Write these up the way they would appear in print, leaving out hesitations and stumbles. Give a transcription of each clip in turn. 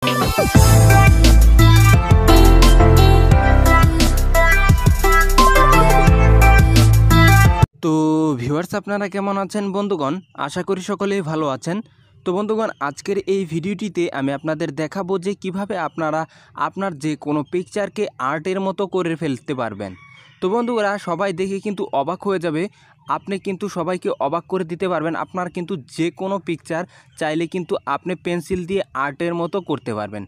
তো ভিউয়ার্স আপনারা কেমন আছেন বন্ধুগণ, আশা করি সকলেই ভালো আছেন। তো বন্ধুগণ, আজকের এই ভিডিওটিতে আমি আপনাদের দেখাবো যে কিভাবে আপনারা আপনার যে কোনো পিকচারকে আর্টের মতো করে ফেলতে পারবেন। তো বন্ধুরা, সবাই দেখে কিন্তু অবাক হয়ে যাবে। আপনি কিন্তু সবাইকে অবাক করে দিতে পারবেন। আপনার কিন্তু যে কোনো পিকচার চাইলে কিন্তু আপনি পেন্সিল দিয়ে আর্টের মতো করতে পারবেন।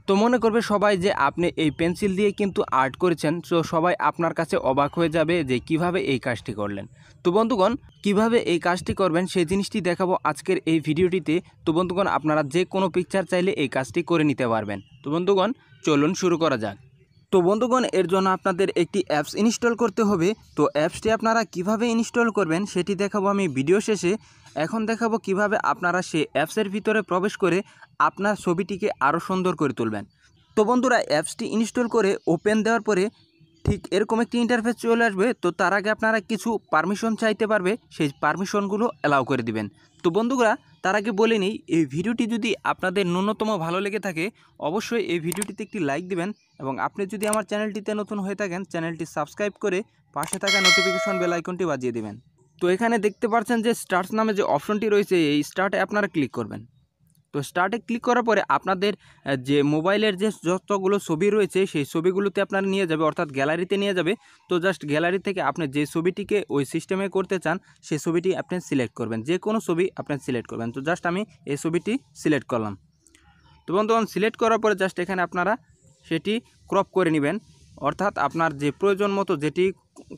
তো মনে করবে সবাই যে আপনি এই পেন্সিল দিয়ে কিন্তু আর্ট করেছেন। তো সবাই আপনার কাছে অবাক হয়ে যাবে যে কিভাবে এই কাজটি করলেন। তো বন্ধুগণ, কিভাবে এই কাজটি করবেন সেই জিনিসটি দেখাবো আজকের এই ভিডিওটিতে। তো বন্ধুগণ, আপনারা যে কোনো পিকচার চাইলে এই কাজটি করে নিতে পারবেন। তো বন্ধুগণ, চলুন শুরু করা যাক। তো বন্ধুগণ, এর জন্য আপনাদের একটি অ্যাপস ইনস্টল করতে হবে। তো অ্যাপসটি আপনারা কিভাবে ইনস্টল করবেন সেটি দেখাবো আমি ভিডিও শেষে। এখন দেখাবো কিভাবে আপনারা সেই অ্যাপসের ভিতরে প্রবেশ করে আপনার ছবিটিকে আরও সুন্দর করে তুলবেন। তো বন্ধুরা, অ্যাপসটি ইনস্টল করে ওপেন দেওয়ার পরে ঠিক এরকম একটি ইন্টারফেস চলে আসবে। তো তার আগে আপনারা কিছু পারমিশন চাইতে পারবে, সেই পারমিশনগুলো অ্যালাউ করে দিবেন। তো বন্ধুরা, তার আগে বলে নিই, এই ভিডিওটি যদি আপনাদের ন্যূনতম ভালো লেগে থাকে অবশ্যই এই ভিডিওটিতে একটি লাইক দিবেন, এবং আপনি যদি আমার চ্যানেলটিতে নতুন হয়ে থাকেন চ্যানেলটি সাবস্ক্রাইব করে পাশে থাকা নোটিফিকেশন বেল আইকনটি বাজিয়ে দিবেন। তো এখানে দেখতে পাচ্ছেন যে স্টার্ট নামে যে অপশনটি রয়েছে, এই স্টার্টে আপনারা ক্লিক করবেন। তো স্টার্টে ক্লিক করার পরে আপনাদের যে মোবাইলের যে যতগুলো ছবি রয়েছে সেই ছবিগুলোতে আপনারা নিয়ে যাবে, অর্থাৎ গ্যালারিতে নিয়ে যাবে। তো জাস্ট গ্যালারি থেকে আপনি যে ছবিটিকে ওই সিস্টেমে করতে চান সেই ছবিটি আপনি সিলেক্ট করবেন, যে কোনো ছবি আপনি সিলেক্ট করবেন। তো জাস্ট আমি এই ছবিটি সিলেক্ট করলাম। তো বন্ধুগণ, সিলেক্ট করার পরে জাস্ট এখানে আপনারা সেটি ক্রপ করে নেবেন, অর্থাৎ আপনার যে প্রয়োজন মতো যেটি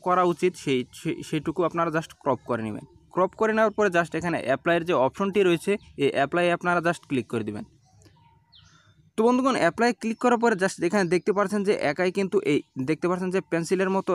করা উচিত সেইটুকু আপনারা জাস্ট ক্রপ করে নেবেন। ক্রপ করে নেওয়ার পরে জাস্ট এখানে অ্যাপ্লাইয়ের যে অপশনটি রয়েছে এই অ্যাপ্লাই আপনারা জাস্ট ক্লিক করে দিবেন। তো বন্ধুগণ, অ্যাপ্লাই ক্লিক করার পরে জাস্ট এখানে দেখতে পাচ্ছেন যে একাই কিন্তু এই দেখতে পাচ্ছেন যে পেন্সিলের মতো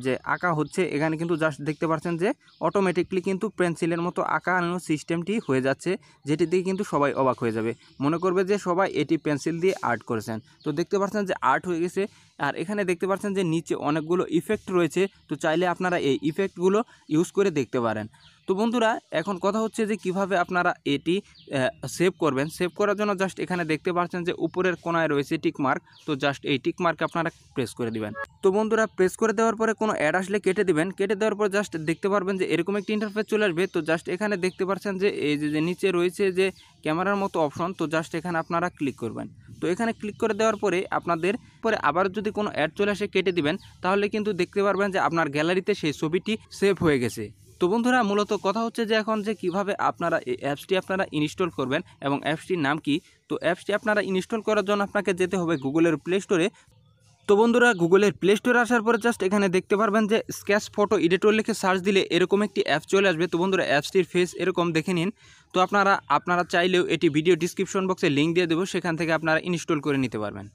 যে আঁকা হচ্ছে, এখানে কিন্তু জাস্ট দেখতে পাচ্ছেন যে অটোমেটিকলি কিন্তু পেন্সিলের মতো আঁকানো সিস্টেমটি হয়ে যাচ্ছে, যেটি দিয়ে কিন্তু সবাই অবাক হয়ে যাবে, মনে করবে যে সবাই এটি পেন্সিল দিয়ে আর্ট করেছেন। তো দেখতে পাচ্ছেন যে আর্ট হয়ে গেছে। আর এখানে দেখতে পাচ্ছেন যে নিচে অনেকগুলো ইফেক্ট রয়েছে। তো চাইলে আপনারা এই ইফেক্টগুলো ইউজ করে দেখতে পারেন। তো বন্ধুরা, এখন কথা হচ্ছে যে কিভাবে আপনারা এটি সেভ করবেন। সেভ করার জন্য জাস্ট এখানে দেখতে পাচ্ছেন যে উপরের কোণায় রয়েছে টিক মার্ক। তো জাস্ট এই টিক মার্কে আপনারা প্রেস করে দিবেন। তো বন্ধুরা, প্রেস করে দেওয়ার পরে কোনো অ্যাড আসলে কেটে দিবেন। কেটে দেওয়ার পর জাস্ট দেখতে পারবেন যে এরকম একটি ইন্টারফেস চলে আসবে। তো জাস্ট এখানে দেখতে পাচ্ছেন যে এই যে নিচে রয়েছে যে ক্যামেরার মতো অপশন, তো জাস্ট এখানে আপনারা ক্লিক করবেন। তো এখানে ক্লিক করে দেওয়ার পরে আপনাদের পরে আবার যদি কোনো অ্যাড চলে আসে কেটে দিবেন, তাহলে কিন্তু দেখতে পারবেন যে আপনার গ্যালারিতে সেই ছবিটি সেভ হয়ে গেছে। তো বন্ধুরা, মূলত কথা হচ্ছে যে এখন যে কিভাবে আপনারা এই অ্যাপসটি আপনারা ইনস্টল করবেন এবং অ্যাপসটির নাম কি। তো অ্যাপসটি আপনারা ইনস্টল করার জন্য আপনাকে যেতে হবে গুগলের প্লে স্টোরে। তো বন্ধুরা, গুগলের প্লে স্টোরে আসার পরে জাস্ট এখানে দেখতে পারবেন যে স্কেচ ফটো এডিটর লিখে সার্চ দিলে এরকম একটি অ্যাপ চলে আসবে। তো বন্ধুরা, অ্যাপসটির ফেস এরকম দেখে নিন। তো আপনারা চাইলেও এটি ভিডিও ডিসক্রিপশন বক্সে লিঙ্ক দিয়ে দেবো, সেখান থেকে আপনারা ইনস্টল করে নিতে পারবেন।